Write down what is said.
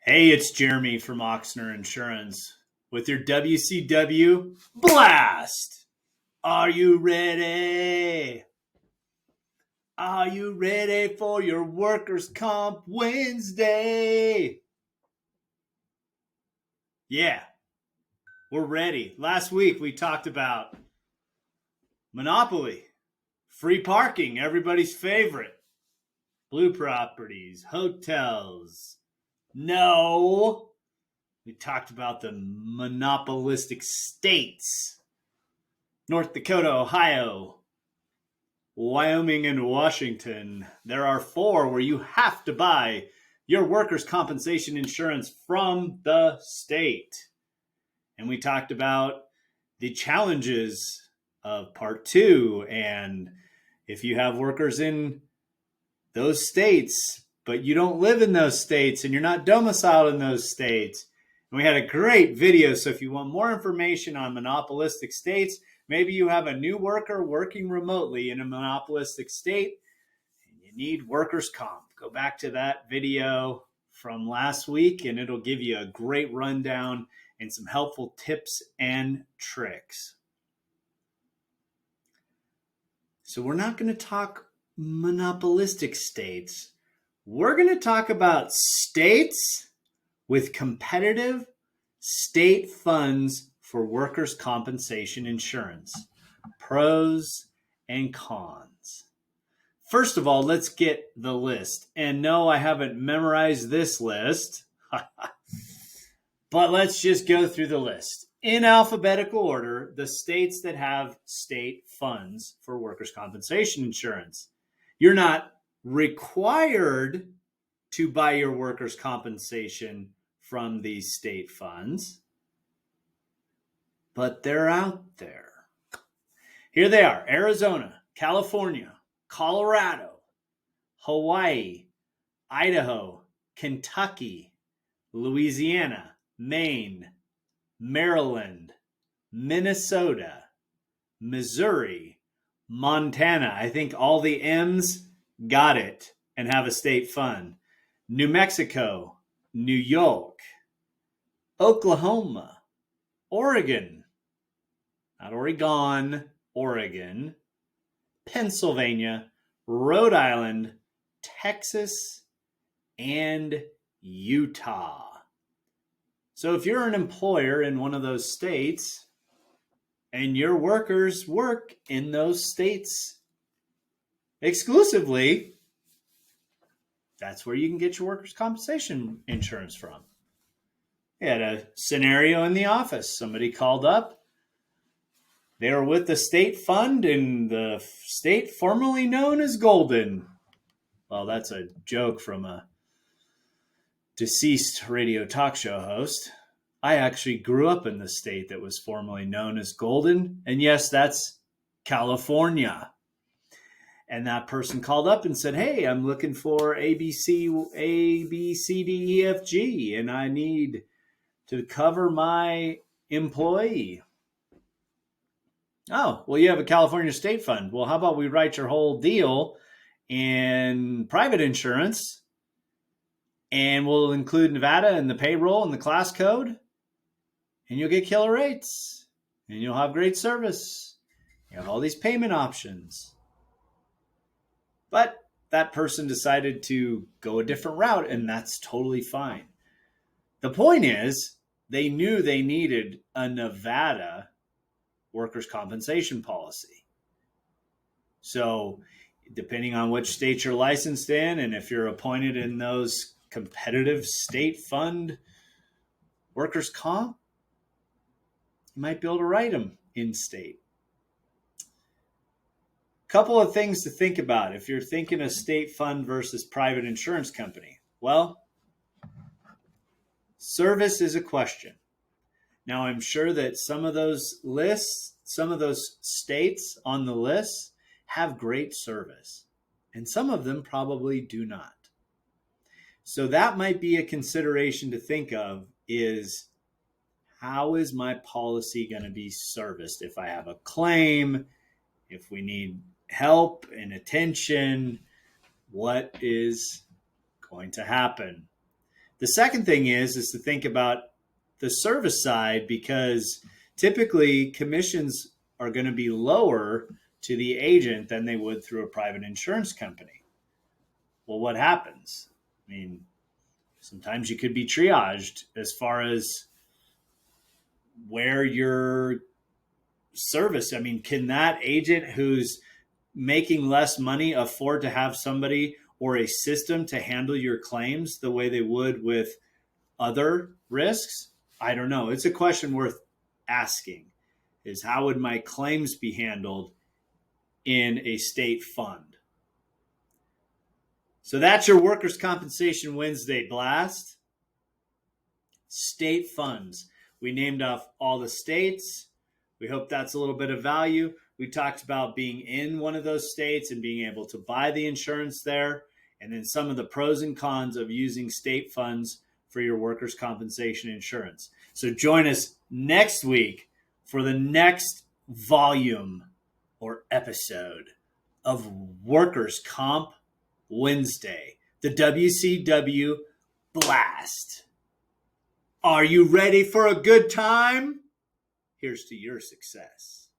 Hey, it's Jeremy from Oxner Insurance with your WCW Blast. Are you ready? Are you ready for your workers' comp Wednesday? Yeah, we're ready. Last week we talked about monopoly, free parking, everybody's favorite, blue properties, hotels. No. We talked about the monopolistic states: North Dakota, Ohio, Wyoming, and Washington. There are 4 where you have to buy your workers' compensation insurance from the state. And we talked about the challenges of part 2. And if you have workers in those states, but you don't live in those states and you're not domiciled in those states. And we had a great video. So if you want more information on monopolistic states, maybe you have a new worker working remotely in a monopolistic state and you need workers' comp. Go back to that video from last week and it'll give you a great rundown and some helpful tips and tricks. So we're not going to talk monopolistic states. We're going to talk about states with competitive state funds for workers' compensation insurance. Pros and cons. First of all, let's get the list. And no, I haven't memorized this list, but let's just go through the list. In alphabetical order, the states that have state funds for workers' compensation insurance. You're not required to buy your workers' compensation from these state funds, but they're out there. Here they are: Arizona, California, Colorado, Hawaii, Idaho, Kentucky, Louisiana, Maine, Maryland, Minnesota, Missouri, Montana. I think all the M's got it and have a state fund. New Mexico, New York, Oklahoma, Oregon, not Oregon, Oregon, Pennsylvania, Rhode Island, Texas, and Utah. So if you're an employer in one of those states and your workers work in those states exclusively, that's where you can get your workers' compensation insurance from. We had a scenario in the office. Somebody called up. They were with the state fund in the state formerly known as Golden. Well, that's a joke from a deceased radio talk show host. I actually grew up in the state that was formerly known as Golden. And yes, that's California. And that person called up and said, hey, I'm looking for A, B, C, D, E, F, G, and I need to cover my employee. Oh, well, you have a California state fund. Well, how about we write your whole deal in private insurance, and we'll include Nevada and the payroll and the class code, and you'll get killer rates, and you'll have great service. You have all these payment options. But that person decided to go a different route, and that's totally fine. The point is, they knew they needed a Nevada workers' compensation policy. So depending on which state you're licensed in, and if you're appointed in those competitive state fund workers' comp, you might be able to write them in state. Couple of things to think about if you're thinking a state fund versus private insurance company. Well, service is a question. Now, I'm sure that some of those lists, some of those states on the list have great service, and some of them probably do not. So that might be a consideration to think of: is how is my policy going to be serviced if I have a claim, if we need help and attention, what is going to happen? The second thing is to think about the service side, because typically commissions are going to be lower to the agent than they would through a private insurance company. Well, what happens? I mean, sometimes you could be triaged as far as where your service. I mean, can that agent who's making less money afford to have somebody or a system to handle your claims the way they would with other risks? I don't know. It's a question worth asking, is how would my claims be handled in a state fund? So that's your Workers' Compensation Wednesday blast. State funds. We named off all the states. We hope that's a little bit of value. We talked about being in one of those states and being able to buy the insurance there, and then some of the pros and cons of using state funds for your workers' compensation insurance. So join us next week for the next volume or episode of Workers' Comp Wednesday, the WCW Blast. Are you ready for a good time? Here's to your success.